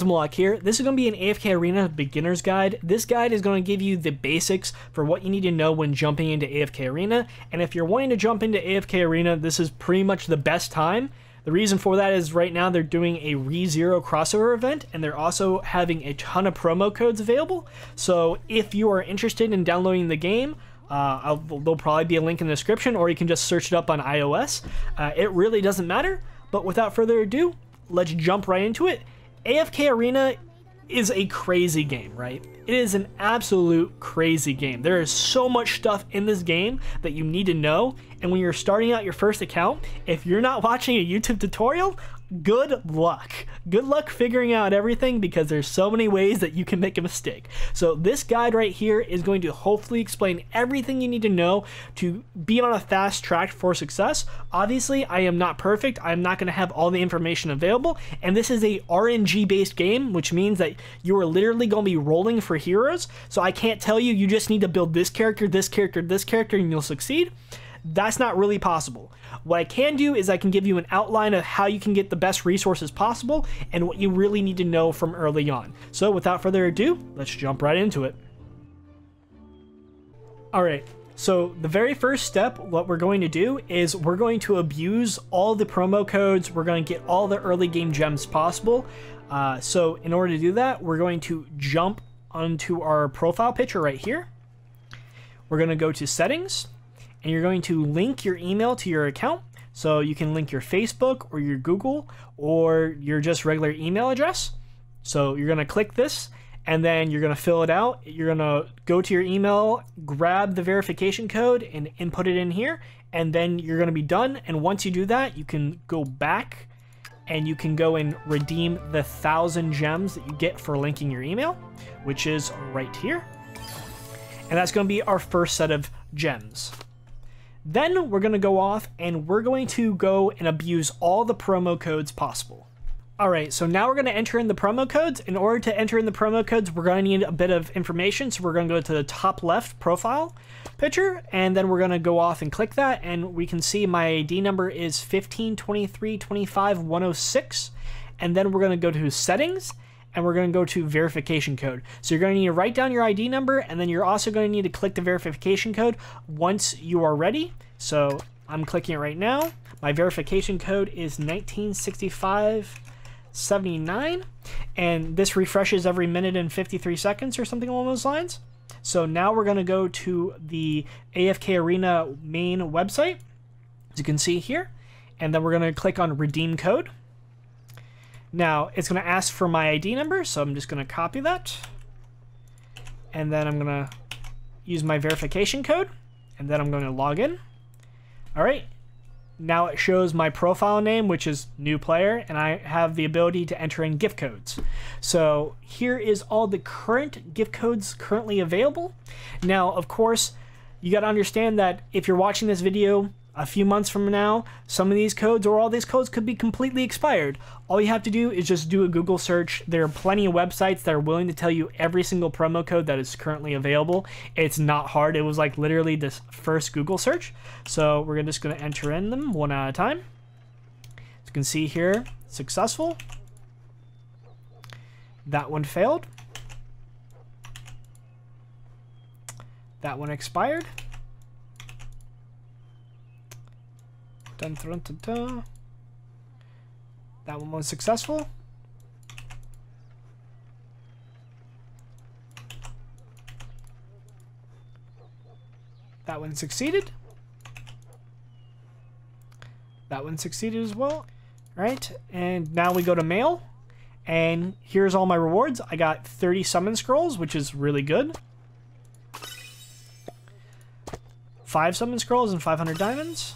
Malak here. This is going to be an AFK Arena beginner's guide. This guide is going to give you the basics for what you need to know when jumping into AFK Arena. And if you're wanting to jump into AFK Arena, this is pretty much the best time. The reason for that is right now they're doing a ReZero crossover event, and they're also having a ton of promo codes available. So if you are interested in downloading the game, there'll probably be a link in the description, or you can just search it up on iOS. It really doesn't matter, but without further ado, let's jump right into it. AFK Arena is a crazy game, right? It is an absolute crazy game. There is so much stuff in this game that you need to know, and when you're starting out your first account, if you're not watching a YouTube tutorial, good luck. Good luck figuring out everything, because there's so many ways that you can make a mistake. So this guide right here is going to hopefully explain everything you need to know to be on a fast track for success. Obviously, I am not perfect. I'm not going to have all the information available, and this is a RNG based game, which means that you are literally going to be rolling for heroes. So I can't tell you just need to build this character, this character, this character, and you'll succeed. That's not really possible. What I can do is I can give you an outline of how you can get the best resources possible and what you really need to know from early on. So without further ado, let's jump right into it. Alright, so the very first step, what we're going to do is we're going to abuse all the promo codes. We're going to get all the early game gems possible. So in order to do that, we're going to jump onto our profile picture right here. We're going to go to settings, and you're going to link your email to your account. So you can link your Facebook or your Google or your just regular email address. So you're going to click this, and then you're going to fill it out. You're going to go to your email, grab the verification code, and input it in here, and then you're going to be done. And once you do that, you can go back and you can go and redeem the 1,000 gems that you get for linking your email, which is right here. And that's going to be our first set of gems. Then we're going to go off and we're going to go and abuse all the promo codes possible. Alright, so now we're going to enter in the promo codes. In order to enter in the promo codes, we're going to need a bit of information. So we're going to go to the top left profile picture, and then we're going to go off and click that, and we can see my ID number is 152325106. And then we're going to go to settings, and we're going to go to verification code. So you're going to need to write down your ID number, and then you're also going to need to click the verification code once you are ready. So I'm clicking it right now. My verification code is 196579, and this refreshes every minute and 53 seconds or something along those lines. So now we're going to go to the AFK Arena main website, as you can see here, and then we're going to click on redeem code. Now, it's going to ask for my ID number, so I'm just going to copy that. And then I'm going to use my verification code, and then I'm going to log in. All right. Now it shows my profile name, which is new player, and I have the ability to enter in gift codes. So here is all the current gift codes currently available. Now, of course, you got to understand that if you're watching this video a few months from now, some of these codes or all these codes could be completely expired. All you have to do is just do a Google search. There are plenty of websites that are willing to tell you every single promo code that is currently available. It's not hard. It was like literally this first Google search. So we're just going to enter in them one at a time. As you can see here, successful. That one failed. That one expired. Dun, dun, dun, dun. That one was successful. That one succeeded. That one succeeded as well. All right, and now we go to mail, and here's all my rewards. I got 30 summon scrolls, which is really good. 5 summon scrolls and 500 diamonds.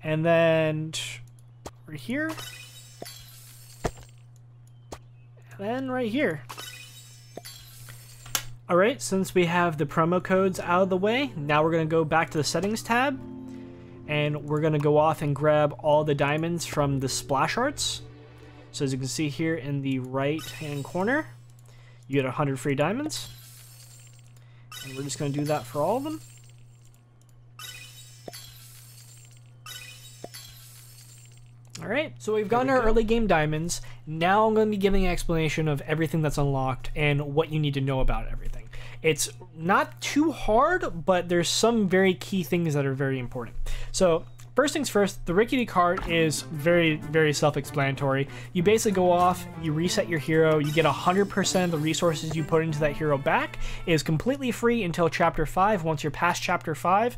And then right here. And then right here. Alright, since we have the promo codes out of the way, now we're going to go back to the settings tab. And we're going to go off and grab all the diamonds from the splash arts. So as you can see here in the right hand corner, you get 100 free diamonds. And we're just going to do that for all of them. Alright, so we've gotten our early game diamonds. Now I'm going to be giving an explanation of everything that's unlocked and what you need to know about everything. It's not too hard, but there's some very key things that are very important. So, first things first, the Rickety card is very, very self-explanatory. You basically go off, you reset your hero, you get 100% of the resources you put into that hero back. It is completely free until Chapter 5. Once you're past Chapter 5,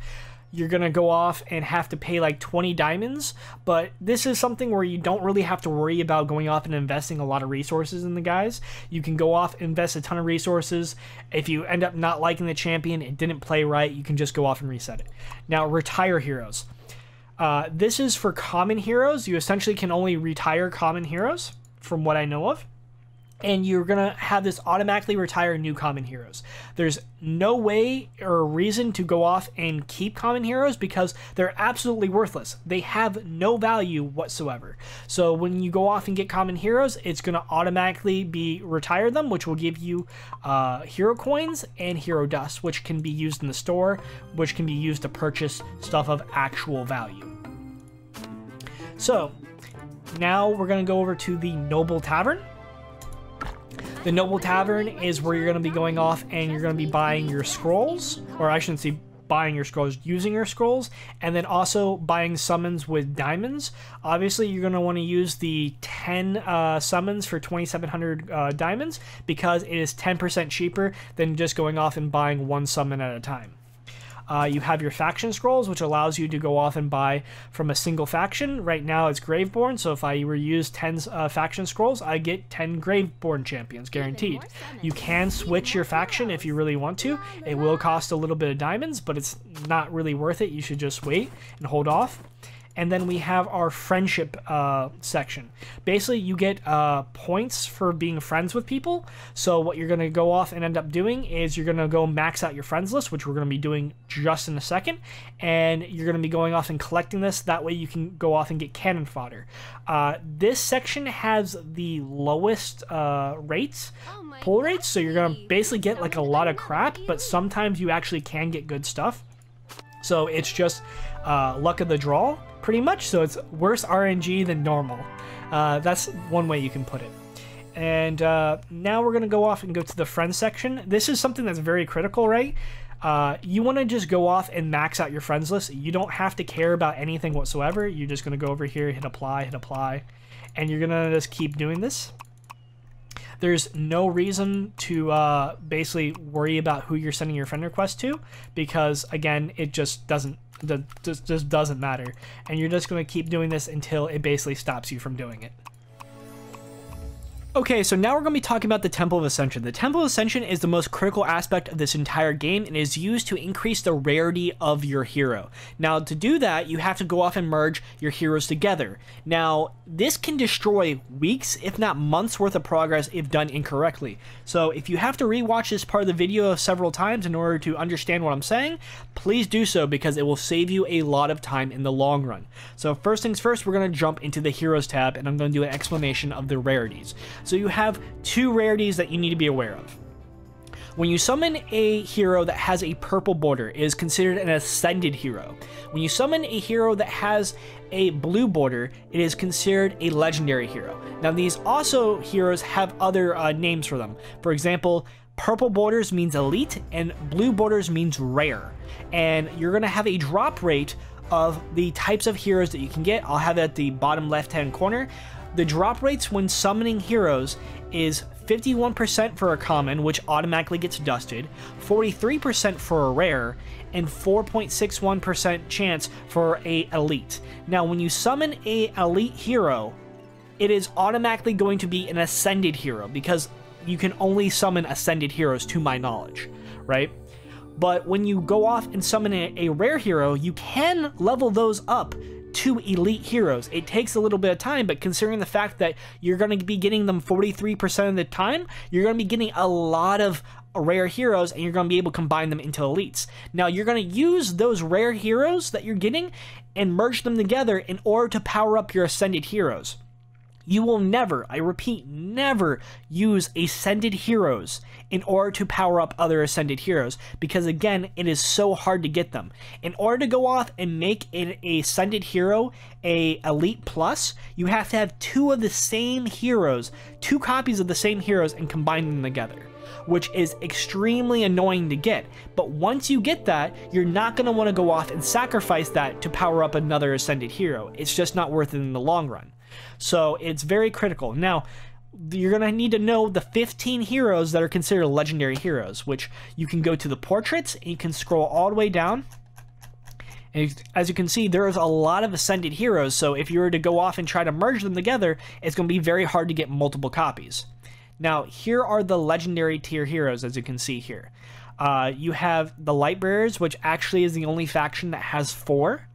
you're gonna go off and have to pay like 20 diamonds, but this is something where you don't really have to worry about going off and investing a lot of resources in the guys. You can go off, invest a ton of resources. If you end up not liking the champion, it didn't play right, you can just go off and reset it. Now, retire heroes. This is for common heroes. You essentially can only retire common heroes, from what I know of. And you're going to have this automatically retire new common heroes. There's no way or reason to go off and keep common heroes because they're absolutely worthless. They have no value whatsoever. So when you go off and get common heroes, it's going to automatically be retire them, which will give you hero coins and hero dust, which can be used in the store, which can be used to purchase stuff of actual value. So now we're going to go over to the Noble Tavern. The Noble Tavern is where you're going to be going off and you're going to be buying your scrolls, or I shouldn't say buying your scrolls, using your scrolls, and then also buying summons with diamonds. Obviously, you're going to want to use the 10 summons for 2,700 diamonds because it is 10% cheaper than just going off and buying one summon at a time. You have your faction scrolls, which allows you to go off and buy from a single faction. Right now it's Graveborn, so if I were to use 10 faction scrolls, I get 10 Graveborn champions, guaranteed. You can switch your faction if you really want to. It will cost a little bit of diamonds, but it's not really worth it. You should just wait and hold off. And then we have our friendship section. Basically, you get points for being friends with people. So what you're going to go off and end up doing is you're going to go max out your friends list, which we're going to be doing just in a second. And you're going to be going off and collecting this. That way you can go off and get cannon fodder. This section has the lowest rates, pull rates. So you're going to basically get like a lot of crap, but sometimes you actually can get good stuff. So it's just luck of the draw, pretty much. So it's worse RNG than normal. That's one way you can put it. And now we're going to go off and go to the friends section. This is something that's very critical, right? You want to just go off and max out your friends list. You don't have to care about anything whatsoever. You're just going to go over here, hit apply, and you're going to just keep doing this. There's no reason to basically worry about who you're sending your friend request to because, again, it just doesn't matter. And you're just going to keep doing this until it basically stops you from doing it. Okay, so now we're going to be talking about the Temple of Ascension. The Temple of Ascension is the most critical aspect of this entire game and is used to increase the rarity of your hero. Now, to do that, you have to go off and merge your heroes together. Now, this can destroy weeks, if not months worth of progress if done incorrectly. So if you have to rewatch this part of the video several times in order to understand what I'm saying, please do so because it will save you a lot of time in the long run. So first things first, we're going to jump into the Heroes tab and I'm going to do an explanation of the rarities. So you have two rarities that you need to be aware of. When you summon a hero that has a purple border, it is considered an ascended hero. When you summon a hero that has a blue border, it is considered a legendary hero. Now these also heroes have other names for them. For example, purple borders means elite and blue borders means rare. And you're going to have a drop rate of the types of heroes that you can get. I'll have it at the bottom left hand corner. The drop rates when summoning heroes is 51% for a common, which automatically gets dusted, 43% for a rare, and 4.61% chance for a elite. Now, when you summon a elite hero, it is automatically going to be an ascended hero because you can only summon ascended heroes to my knowledge, right? But when you go off and summon a rare hero, you can level those up to elite heroes. It takes a little bit of time, but considering the fact that you're going to be getting them 43% of the time, you're going to be getting a lot of rare heroes and you're going to be able to combine them into elites. Now, you're going to use those rare heroes that you're getting and merge them together in order to power up your ascended heroes. You will never, I repeat, never use Ascended Heroes in order to power up other Ascended Heroes, because again, it is so hard to get them. In order to go off and make an Ascended Hero a Elite Plus, you have to have two of the same heroes, two copies of the same heroes, and combine them together, which is extremely annoying to get. But once you get that, you're not going to want to go off and sacrifice that to power up another Ascended Hero. It's just not worth it in the long run. So it's very critical. Now, you're going to need to know the 15 heroes that are considered legendary heroes, which you can go to the portraits and you can scroll all the way down. And as you can see, there's a lot of Ascended Heroes, so if you were to go off and try to merge them together, it's going to be very hard to get multiple copies. Now, here are the legendary tier heroes, as you can see here. You have the Lightbearers, which actually is the only faction that has 4.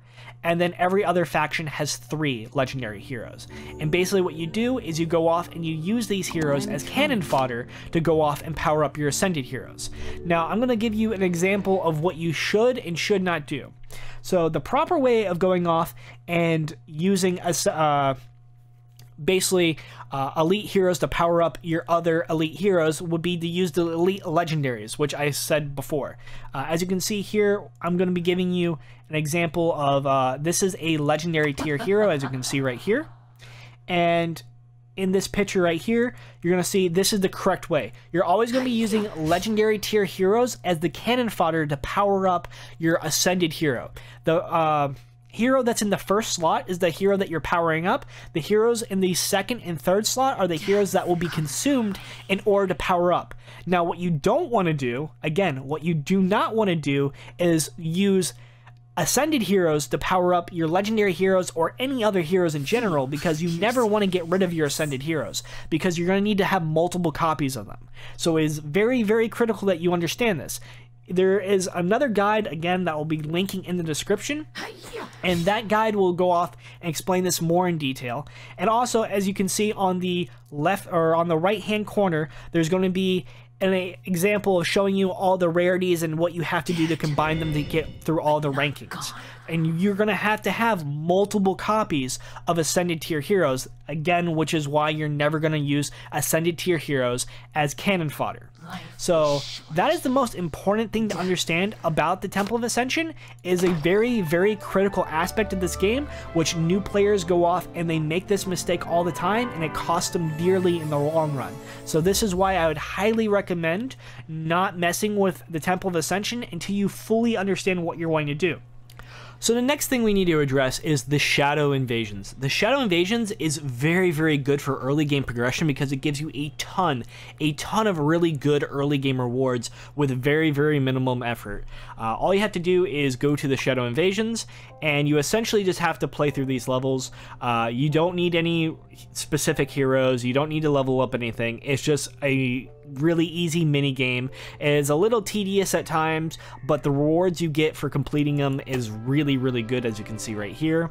And then every other faction has 3 legendary heroes. And basically what you do is you go off and you use these heroes as cannon fodder to go off and power up your Ascended Heroes. Now, I'm going to give you an example of what you should and should not do. So the proper way of going off and using basically elite heroes to power up your other elite heroes would be to use the elite legendaries, which I said before. As you can see here, I'm going to be giving you an example of this is a legendary tier hero, as you can see right here. And in this picture right here, you're going to see this is the correct way. You're always going to be using legendary tier heroes as the cannon fodder to power up your Ascended Hero. The hero that's in the first slot is the hero that you're powering up. The heroes in the second and third slot are the heroes that will be consumed in order to power up. Now, what you don't want to do, again, what you do not want to do is use Ascended Heroes to power up your legendary heroes or any other heroes in general, because you never want to get rid of your Ascended Heroes, because you're going to need to have multiple copies of them. So it is very, very critical that you understand this. There is another guide, again, that will be linking in the description, and that guide will go off and explain this more in detail. And also, as you can see on the left or on the right hand corner, there's going to be an example of showing you all the rarities and what you have to do to combine them to get through all the rankings. And you're going to have multiple copies of Ascended Tier Heroes, again, which is why you're never going to use Ascended Tier Heroes as cannon fodder. So that is the most important thing to understand about the Temple of Ascension. Is a very, very critical aspect of this game, which new players go off and they make this mistake all the time, and it costs them dearly in the long run. So this is why I would highly recommend not messing with the Temple of Ascension until you fully understand what you're going to do. So the next thing we need to address is the Shadow Invasions. The Shadow Invasions is very, very good for early game progression because it gives you a ton of really good early game rewards with very, very minimum effort. All you have to do is go to the Shadow Invasions, and you essentially just have to play through these levels. You don't need any specific heroes, you don't need to level up anything. It's just a really easy mini game. It's a little tedious at times, but the rewards you get for completing them is really, really good, as you can see right here.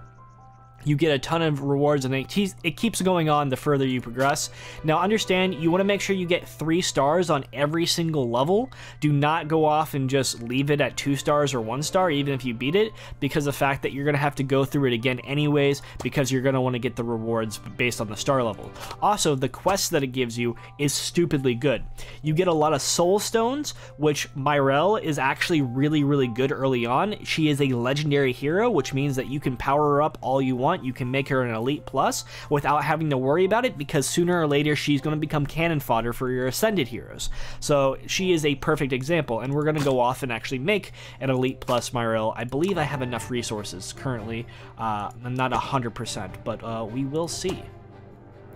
You get a ton of rewards, and it keeps going on the further you progress. Now understand, you want to make sure you get 3 stars on every single level. Do not go off and just leave it at 2 stars or 1 star, even if you beat it, because the fact that you're going to have to go through it again anyways, because you're going to want to get the rewards based on the star level. Also, the quests that it gives you is stupidly good. You get a lot of soul stones, which Myrelle is actually really, really good early on. She is a legendary hero, which means that you can power her up all you want. You can make her an Elite Plus without having to worry about it, because sooner or later she's going to become cannon fodder for your Ascended Heroes. So she is a perfect example, and we're going to go off and actually make an Elite Plus Myrelle. I believe I have enough resources currently. I'm not 100%, but we will see.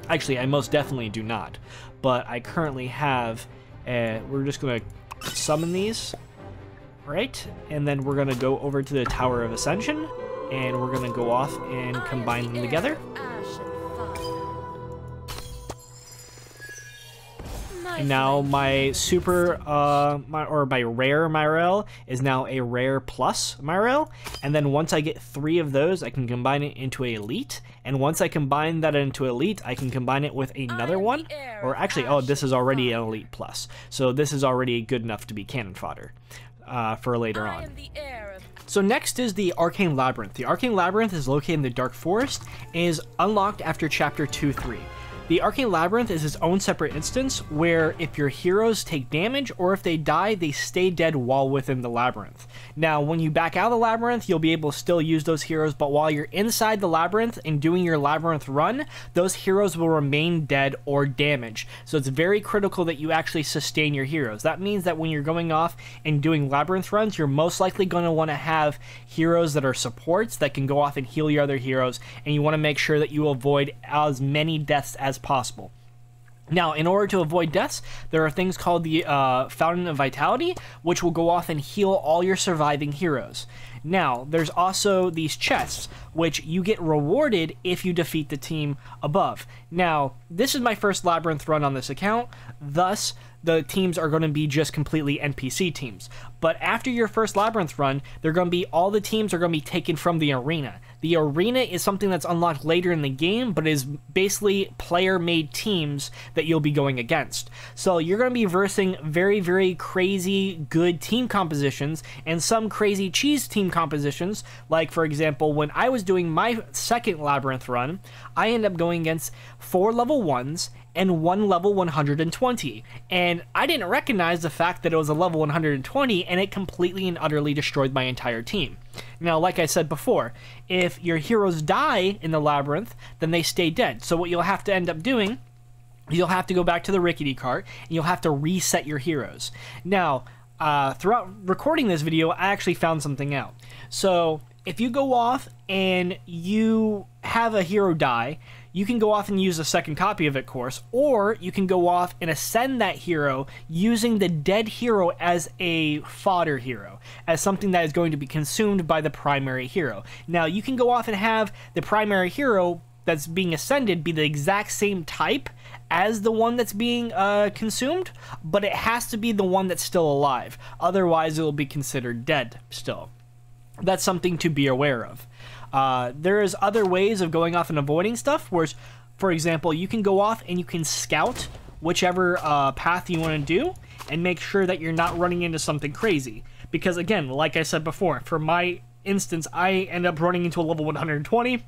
Actually, I most definitely do not, but I currently have, we're just going to summon these, right? And then we're going to go over to the Tower of Ascension, and we're going to go off and combine them together. And now my super, my rare Myrelle is now a rare plus Myrelle. And then once I get 3 of those, I can combine it into a elite. And once I combine that into elite, I can combine it with another one. Or actually, oh, this is already an elite plus. So this is already good enough to be cannon fodder for later on. So next is the Arcane Labyrinth. The Arcane Labyrinth is located in the Dark Forest and is unlocked after Chapter 2-3. The Arcane Labyrinth is its own separate instance where if your heroes take damage or if they die, they stay dead while within the labyrinth. Now, when you back out of the labyrinth, you'll be able to still use those heroes, but while you're inside the labyrinth and doing your labyrinth run, those heroes will remain dead or damaged. So it's very critical that you actually sustain your heroes. That means that when you're going off and doing labyrinth runs, you're most likely going to want to have heroes that are supports that can go off and heal your other heroes, and you want to make sure that you avoid as many deaths as possible. Now, in order to avoid deaths, there are things called the Fountain of Vitality, which will go off and heal all your surviving heroes. Now, there's also these chests, which you get rewarded if you defeat the team above. Now, this is my first Labyrinth run on this account, thus the teams are going to be just completely NPC teams. But after your first Labyrinth run, all the teams are going to be taken from the arena. The arena is something that's unlocked later in the game, but is basically player-made teams that you'll be going against. So you're going to be versing very, very crazy good team compositions and some crazy cheese team compositions. Like, for example, when I was doing my second Labyrinth run, I ended up going against 4 level 1s and 1 level 120, and I didn't recognize the fact that it was a level 120, and it completely and utterly destroyed my entire team. Now, like I said before, if your heroes die in the labyrinth, then they stay dead. So what you'll have to end up doing, you'll have to go back to the Rickety cart, and you'll have to reset your heroes. Now, throughout recording this video, I actually found something out. So if you go off and you have a hero die, you can go off and use a second copy of it, of course, or you can go off and ascend that hero using the dead hero as a fodder hero, as something that is going to be consumed by the primary hero. Now, you can go off and have the primary hero that's being ascended be the exact same type as the one that's being consumed, but it has to be the one that's still alive. Otherwise, it will be considered dead still. That's something to be aware of. There is other ways of going off and avoiding stuff, where, for example, you can go off and you can scout whichever path you want to do and make sure that you're not running into something crazy. Because, again, like I said before, for my instance, I end up running into a level 120,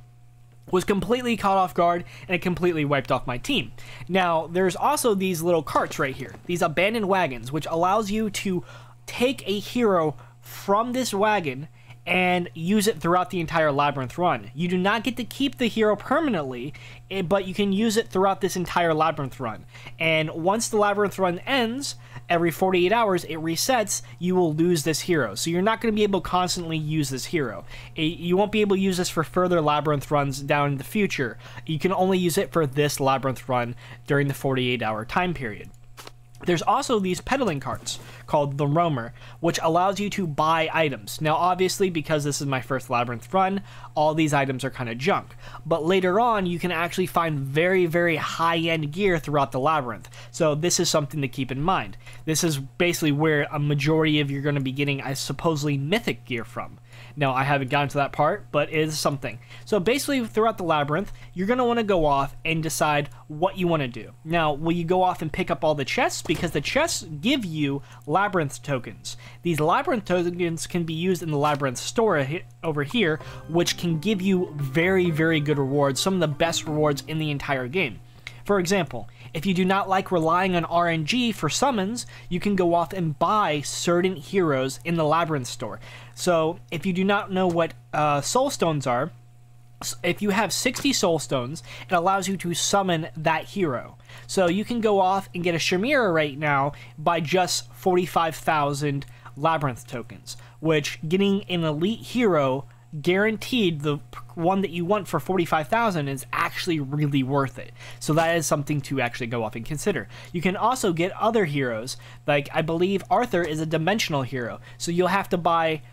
was completely caught off guard, and it completely wiped off my team. Now, there's also these little carts right here, these abandoned wagons, which allows you to take a hero from this wagon and use it throughout the entire Labyrinth run. You do not get to keep the hero permanently, but you can use it throughout this entire Labyrinth run. And once the Labyrinth run ends, every 48 hours it resets, you will lose this hero. So you're not going to be able to constantly use this hero. You won't be able to use this for further Labyrinth runs down in the future. You can only use it for this Labyrinth run during the 48-hour time period. There's also these peddling carts called the Roamer, which allows you to buy items. Now, obviously, because this is my first Labyrinth run, all these items are kind of junk. But later on, you can actually find very, very high-end gear throughout the Labyrinth. So this is something to keep in mind. This is basically where a majority of you're going to be getting supposedly mythic gear from. Now, I haven't gotten to that part, but it is something. So basically, throughout the Labyrinth, you're going to want to go off and decide what you want to do. Now, will you go off and pick up all the chests? Because the chests give you Labyrinth tokens. These Labyrinth tokens can be used in the Labyrinth store over here, which can give you very, very good rewards, some of the best rewards in the entire game. For example, if you do not like relying on RNG for summons, you can go off and buy certain heroes in the Labyrinth store. So, if you do not know what Soul Stones are, if you have 60 Soul Stones, it allows you to summon that hero. So you can go off and get a Chimera right now by just 45,000 Labyrinth tokens, which getting an elite hero guaranteed, the one that you want for 45,000, is actually really worth it. So that is something to actually go off and consider. You can also get other heroes, like I believe Arthur is a dimensional hero, so you'll have to buy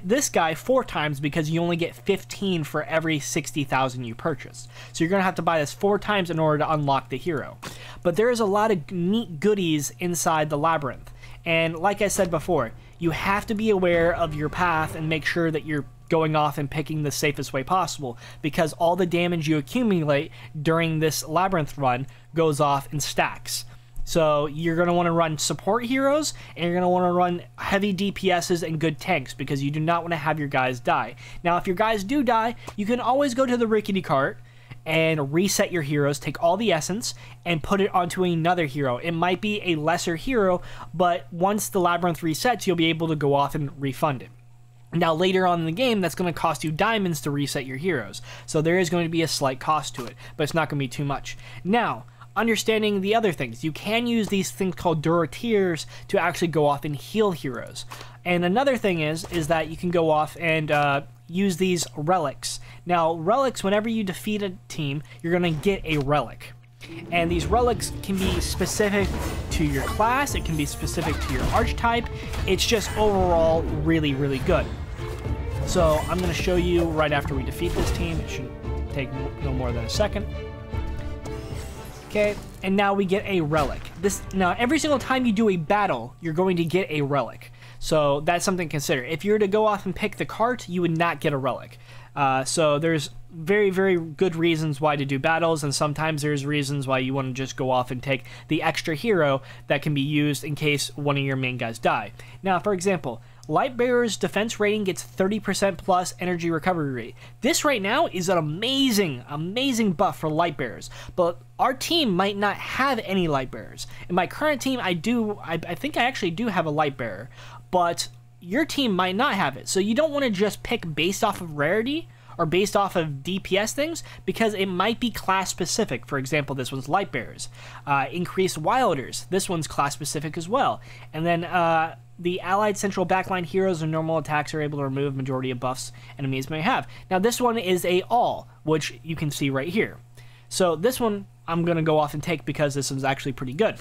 this guy 4 times because you only get 15 for every 60,000 you purchase. So you're going to have to buy this 4 times in order to unlock the hero. But there is a lot of neat goodies inside the Labyrinth. And like I said before, you have to be aware of your path and make sure that you're going off and picking the safest way possible, because all the damage you accumulate during this Labyrinth run goes off in stacks. So you're going to want to run support heroes, and you're going to want to run heavy DPSs and good tanks, because you do not want to have your guys die. Now, if your guys do die, you can always go to the Rickety cart and reset your heroes, take all the essence, and put it onto another hero. It might be a lesser hero, but once the Labyrinth resets, you'll be able to go off and refund it. Now, later on in the game, that's going to cost you diamonds to reset your heroes. So there is going to be a slight cost to it, but it's not going to be too much. Now, understanding the other things, you can use these things called Duratiers to actually go off and heal heroes. And another thing is that you can go off and use these relics. Now, relics, whenever you defeat a team, you're going to get a relic. And these relics can be specific to your class, it can be specific to your archetype. It's just overall really, really good. So I'm going to show you right after we defeat this team. It should take no more than a second. Okay, and now we get a relic. Now, every single time you do a battle, you're going to get a relic. So that's something to consider. If you were to go off and pick the cart, you would not get a relic. So there's very, very good reasons why to do battles, and sometimes there's reasons why you want to just go off and take the extra hero that can be used in case one of your main guys die. Now, for example, Lightbearer's defense rating gets 30% plus energy recovery rate. This right now is an amazing, amazing buff for Lightbearers, but our team might not have any Lightbearers. In my current team, I think I actually do have a Lightbearer, but your team might not have it. So you don't want to just pick based off of rarity or based off of DPS things, because it might be class specific. For example, this one's Lightbearers. Increased Wilders, this one's class specific as well. And then the allied central backline heroes and normal attacks are able to remove majority of buffs enemies may have. Now this one is a all, which you can see right here. So this one I'm going to go off and take because this is actually pretty good.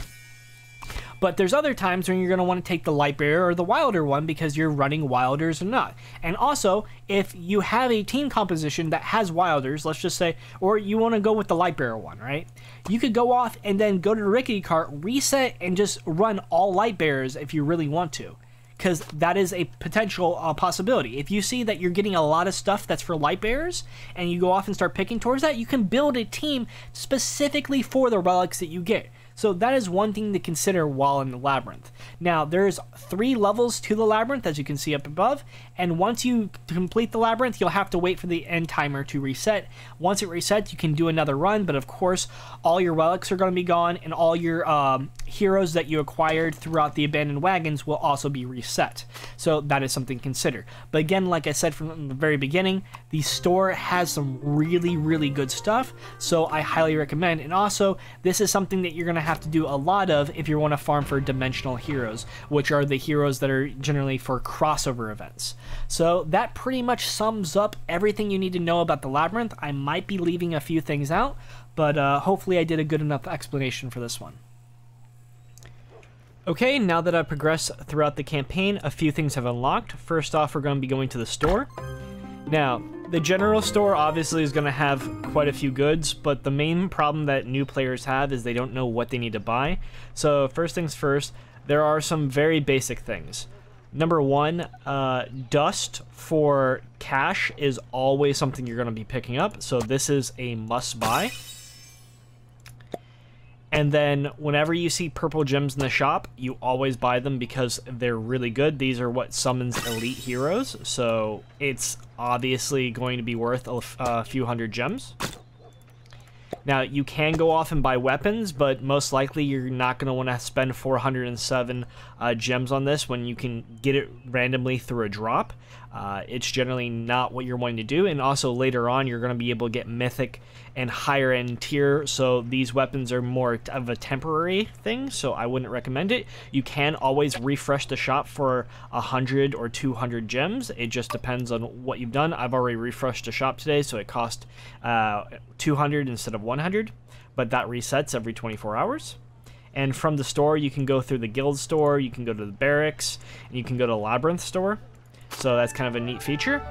But there's other times when you're going to want to take the Lightbearer or the Wilder one because you're running Wilders or not. And also, if you have a team composition that has Wilders, let's just say, or you want to go with the Lightbearer one, right? You could go off and then go to the Rickety cart, reset, and just run all Lightbearers if you really want to. Because that is a potential possibility. If you see that you're getting a lot of stuff that's for Lightbearers, and you go off and start picking towards that, you can build a team specifically for the relics that you get. So that is one thing to consider while in the Labyrinth. Now, there's 3 levels to the Labyrinth, as you can see up above, and once you complete the Labyrinth, you'll have to wait for the end timer to reset. Once it resets, you can do another run, but of course, all your relics are going to be gone, and all your heroes that you acquired throughout the abandoned wagons will also be reset. So that is something to consider. But again, like I said from the very beginning, the store has some really, really good stuff, so I highly recommend. And also, this is something that you're going to have to do a lot of if you want to farm for dimensional heroes, which are the heroes that are generally for crossover events. So that pretty much sums up everything you need to know about the Labyrinth. I might be leaving a few things out, but hopefully I did a good enough explanation for this one. Okay, now that I've progressed throughout the campaign, a few things have unlocked. First off, we're going to be going to the store. Now, the general store obviously is going to have quite a few goods, but the main problem that new players have is they don't know what they need to buy. So first things first, there are some very basic things. Number one, dust for cash is always something you're going to be picking up, so this is a must buy. And then whenever you see purple gems in the shop, you always buy them because they're really good. These are what summons elite heroes, so it's obviously going to be worth a few hundred gems. Now, you can go off and buy weapons, but most likely you're not going to want to spend 407 gems on this when you can get it randomly through a drop. It's generally not what you're wanting to do, and also later on you're going to be able to get mythic and higher end tier, so these weapons are more of a temporary thing, so I wouldn't recommend it. You can always refresh the shop for 100 or 200 gems. It just depends on what you've done. I've already refreshed the shop today, so it cost 200 instead of 100, but that resets every 24 hours. And from the store, you can go through the guild store, you can go to the barracks, and you can go to the Labyrinth store. So that's kind of a neat feature.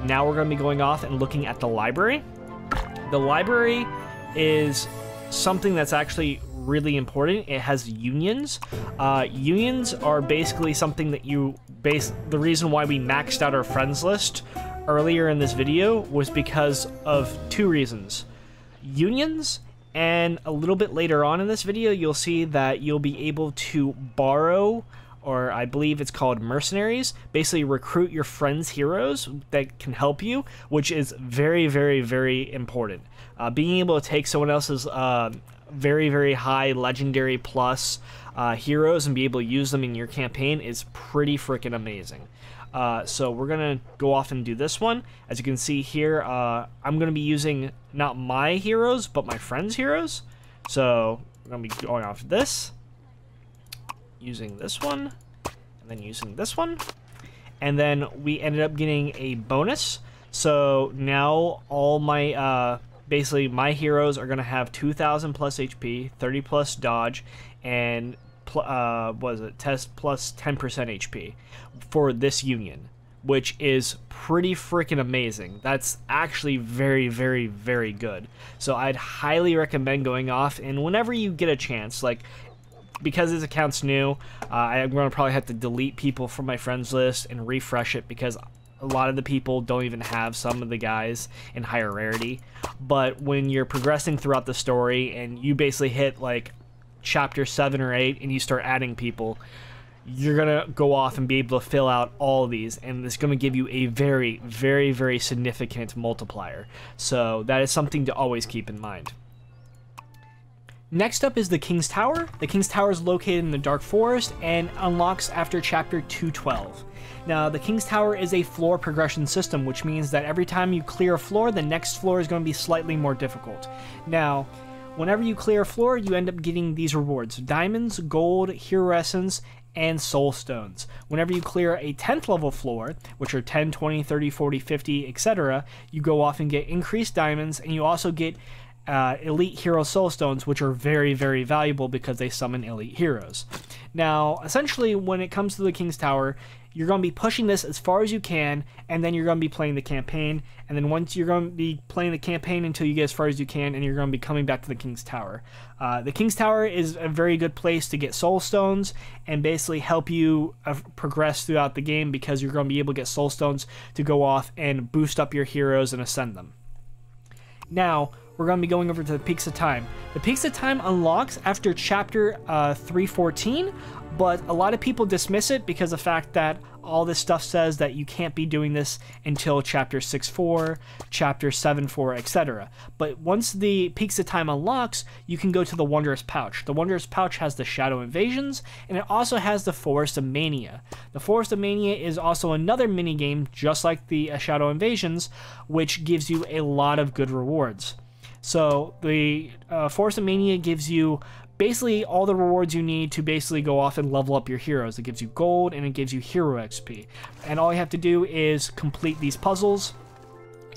Now we're going to be going off and looking at the library. The library is something that's actually really important. It has unions. Unions are basically something that the reason why we maxed out our friends list earlier in this video was because of 2 reasons. Unions And a little bit later on in this video, you'll see that you'll be able to borrow, or I believe it's called mercenaries, basically recruit your friends' heroes that can help you, which is very, very, very important. Being able to take someone else's very, very high legendary plus heroes and be able to use them in your campaign is pretty freaking amazing. So we're gonna go off and do this one. As you can see here, I'm gonna be using not my heroes, but my friends' heroes. So I'm gonna be going off this, using this one, and then using this one, and then we ended up getting a bonus. So now all my basically my heroes are gonna have 2,000 plus HP, 30 plus dodge, and was it test plus 10% HP for this union, which is pretty freaking amazing. That's actually very, very, very good. So I'd highly recommend going off, and whenever you get a chance, like, because this account's new, I'm going to probably have to delete people from my friends list and refresh it, because a lot of the people don't even have some of the guys in higher rarity. But when you're progressing throughout the story and you basically hit like chapter 7 or 8 and you start adding people, you're gonna go off and be able to fill out all of these, and it's gonna give you a very, very, very significant multiplier. So that is something to always keep in mind. Next up is the King's Tower. The King's Tower is located in the Dark Forest and unlocks after chapter 212. Now, the King's Tower is a floor progression system, which means that every time you clear a floor, the next floor is going to be slightly more difficult. Now, whenever you clear a floor, you end up getting these rewards: diamonds, gold, hero essence, and soul stones. Whenever you clear a 10th level floor, which are 10, 20, 30, 40, 50, etc., you go off and get increased diamonds, and you also get elite hero soul stones, which are very, very valuable because they summon elite heroes. Now, essentially, when it comes to the King's Tower, you're going to be pushing this as far as you can, and then you're going to be playing the campaign, and then once you're going to be playing the campaign until you get as far as you can, and you're going to be coming back to the King's Tower. The King's Tower is a very good place to get soul stones and basically help you progress throughout the game, because you're going to be able to get soul stones to go off and boost up your heroes and ascend them. Now, we're going to be going over to the Peaks of Time. The Peaks of Time unlocks after chapter 314, but a lot of people dismiss it because of the fact that all this stuff says that you can't be doing this until chapter 6.4, chapter 7.4, etc. But once the Peaks of Time unlocks, you can go to the Wondrous Pouch. The Wondrous Pouch has the Shadow Invasions, and it also has the Forest of Mania. The Forest of Mania is also another minigame, just like the Shadow Invasions, which gives you a lot of good rewards. So the Forest of Mania gives you basically all the rewards you need to basically go off and level up your heroes. It gives you gold and it gives you hero XP. And all you have to do is complete these puzzles.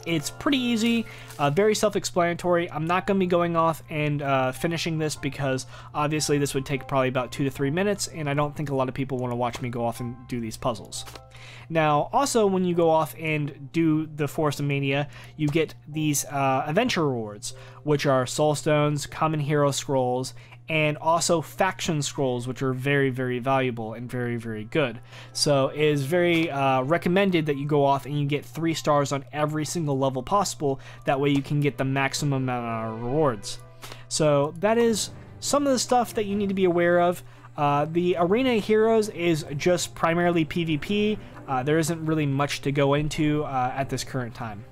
It's pretty easy, very self-explanatory. I'm not going to be going off and finishing this because obviously this would take probably about 2 to 3 minutes, and I don't think a lot of people want to watch me go off and do these puzzles. Now, also, when you go off and do the Forest of Mania, you get these adventure rewards, which are Soul Stones, Common Hero Scrolls, and also faction scrolls, which are very, very valuable and very, very good. So it is very recommended that you go off and you get 3 stars on every single level possible. That way you can get the maximum amount of rewards. So that is some of the stuff that you need to be aware of. The Arena Heroes is just primarily PvP. There isn't really much to go into at this current time.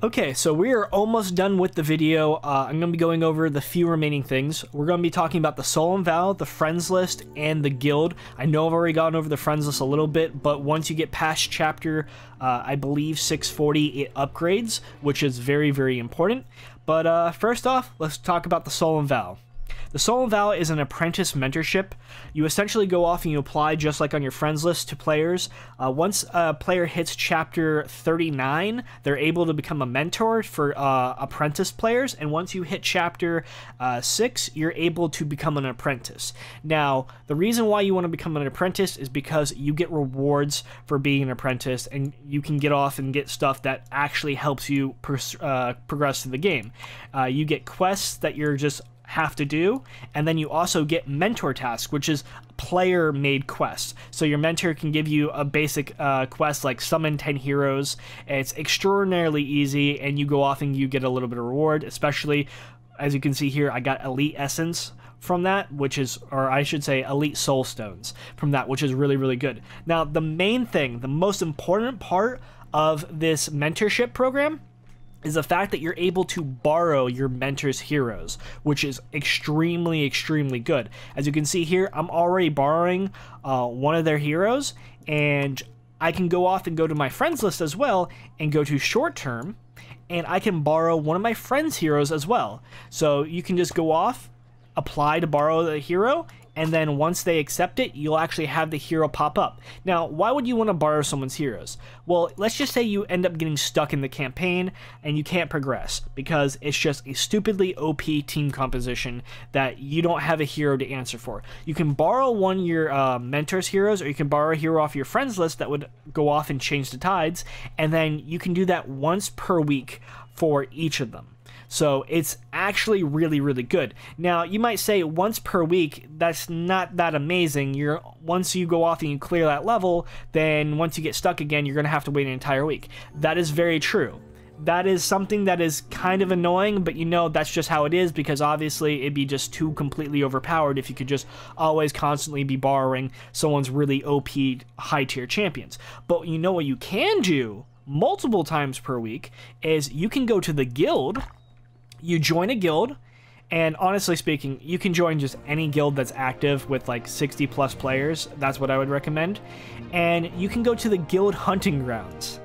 Okay, so we are almost done with the video. I'm going to be going over the few remaining things. We're going to be talking about the Solemn Vow, the Friends List, and the Guild. I know I've already gone over the Friends List a little bit, but once you get past chapter, I believe 640, it upgrades, which is very, very important. But first off, let's talk about the Solemn Vow. The Solemn Vow is an apprentice mentorship. You essentially go off and you apply just like on your friends list to players. Once a player hits chapter 39, they're able to become a mentor for apprentice players, and once you hit chapter 6, you're able to become an apprentice. Now, the reason why you want to become an apprentice is because you get rewards for being an apprentice, and you can get off and get stuff that actually helps you progress through the game. You get quests that you're just have to do, and then you also get mentor tasks, which is player-made quests. So your mentor can give you a basic quest like summon 10 heroes. It's extraordinarily easy, and you go off and you get a little bit of reward, especially as you can see here, I got Elite Essence from that, which is, or I should say Elite Soul Stones from that, which is really, really good. Now, the main thing, the most important part of this mentorship program is the fact that you're able to borrow your mentor's heroes, which is extremely, extremely good. As you can see here, I'm already borrowing one of their heroes, and I can go off and go to my friends list as well and go to short term, and I can borrow one of my friends' heroes as well. So you can just go off, apply to borrow the hero, and then once they accept it, you'll actually have the hero pop up. Now, why would you want to borrow someone's heroes? Well, let's just say you end up getting stuck in the campaign and you can't progress because it's just a stupidly OP team composition that you don't have a hero to answer for. You can borrow one of your mentor's heroes, or you can borrow a hero off your friends list that would go off and change the tides, and then you can do that once per week for each of them. So it's actually really, really good. Now, you might say once per week, that's not that amazing. Once you go off and you clear that level, then once you get stuck again, you're going to have to wait an entire week. That is very true. That is something that is kind of annoying, but you know that's just how it is, because obviously it'd be just too completely overpowered if you could just always constantly be borrowing someone's really OP high tier champions. But you know what you can do multiple times per week is you can go to the guild. You join a guild, and honestly speaking, you can join just any guild that's active with like 60 plus players. That's what I would recommend. And you can go to the guild hunting grounds.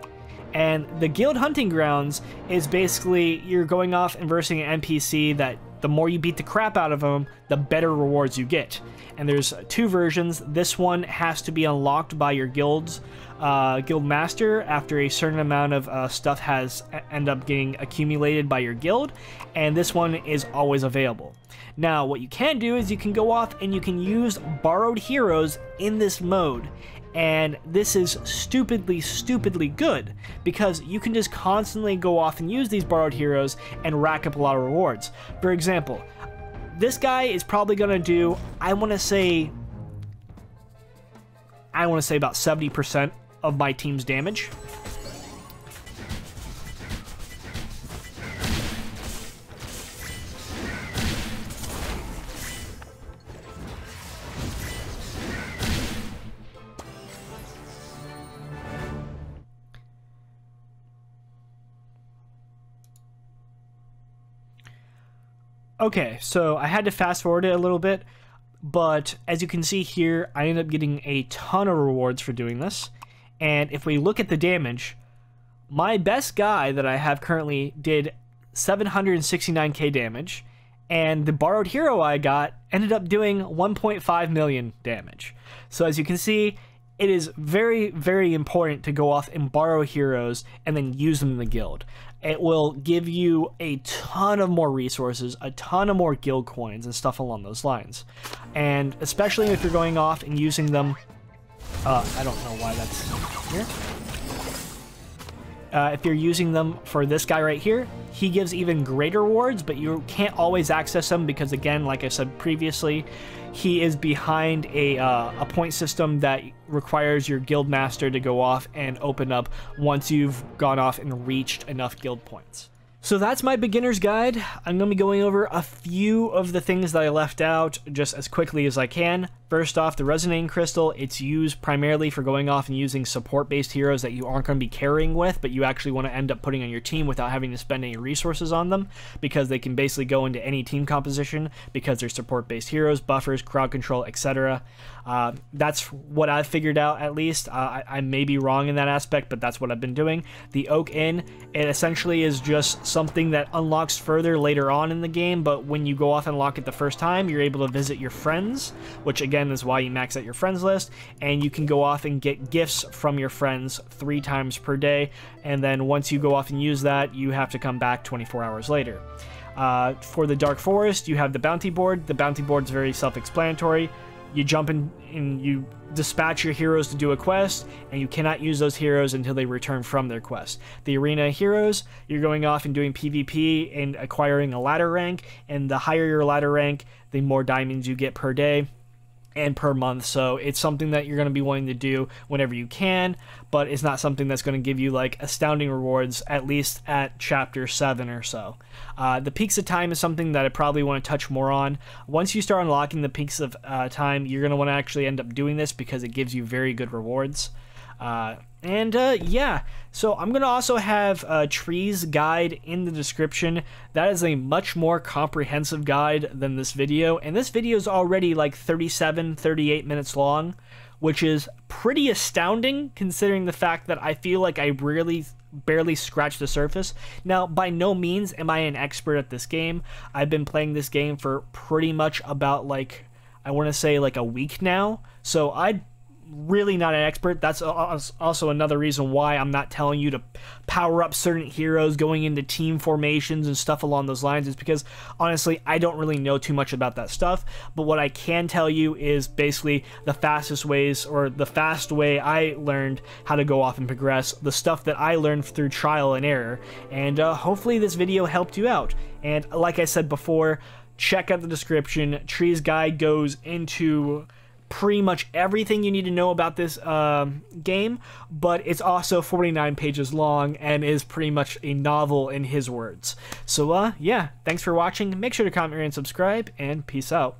And the guild hunting grounds is basically you're going off and versing an NPC that the more you beat the crap out of them, the better rewards you get. And there's two versions. This one has to be unlocked by your guild master after a certain amount of stuff has end up getting accumulated by your guild, and this one is always available. Now, what you can do is you can go off and you can use borrowed heroes in this mode, and this is stupidly, stupidly good because you can just constantly go off and use these borrowed heroes and rack up a lot of rewards. For example, this guy is probably going to do, I want to say about 70% of my team's damage. Okay, so I had to fast forward it a little bit, but as you can see here, I ended up getting a ton of rewards for doing this. And if we look at the damage, my best guy that I have currently did 769k damage, and the borrowed hero I got ended up doing 1.5 million damage. So as you can see, it is very, very important to go off and borrow heroes and then use them in the guild. It will give you a ton of more resources, a ton of more guild coins and stuff along those lines. And especially if you're going off and using them, I don't know why that's here. If you're using them for this guy right here, he gives even greater rewards, but you can't always access them because, again, like I said previously, he is behind a point system that requires your guild master to go off and open up once you've gone off and reached enough guild points. So that's my beginner's guide. I'm going to be going over a few of the things that I left out just as quickly as I can. First off, the Resonating Crystal, it's used primarily for going off and using support-based heroes that you aren't going to be carrying with, but you actually want to end up putting on your team without having to spend any resources on them, because they can basically go into any team composition because they're support-based heroes, buffers, crowd control, etc. That's what I've figured out, at least. I may be wrong in that aspect, but that's what I've been doing. The Oak Inn, it essentially is just something that unlocks further later on in the game, but when you go off and unlock it the first time, you're able to visit your friends, which again is why you max out your friends list, and you can go off and get gifts from your friends 3 times per day, and then once you go off and use that, you have to come back 24 hours later. For the Dark Forest, you have the bounty board. The bounty board is very self-explanatory. You jump in and you dispatch your heroes to do a quest, and you cannot use those heroes until they return from their quest. The arena heroes, you're going off and doing PvP and acquiring a ladder rank, and the higher your ladder rank, the more diamonds you get per day. and per month, so it's something that you're going to be wanting to do whenever you can, but it's not something that's going to give you like astounding rewards, at least at chapter 7 or so. The peaks of time is something that I probably want to touch more on. Once you start unlocking the peaks of time, you're going to want to actually end up doing this because it gives you very good rewards. Yeah, so I'm going to also have Tree's guide in the description. That is a much more comprehensive guide than this video, and this video is already like 38 minutes long, which is pretty astounding considering the fact that I feel like I really barely scratched the surface. Now, by no means am I an expert at this game. I've been playing this game for pretty much about like, I want to say like a week now, so I'd really not an expert. That's also another reason why I'm not telling you to power up certain heroes, going into team formations and stuff along those lines, is because honestly I don't really know too much about that stuff. But what I can tell you is basically the fastest ways, or the fast way I learned how to go off and progress, the stuff that I learned through trial and error, and hopefully this video helped you out. And like I said before, check out the description. Tree's guide goes into pretty much everything you need to know about this game, but it's also 49 pages long and is pretty much a novel in his words. So yeah, thanks for watching. Make sure to comment, rate, and subscribe, and peace out.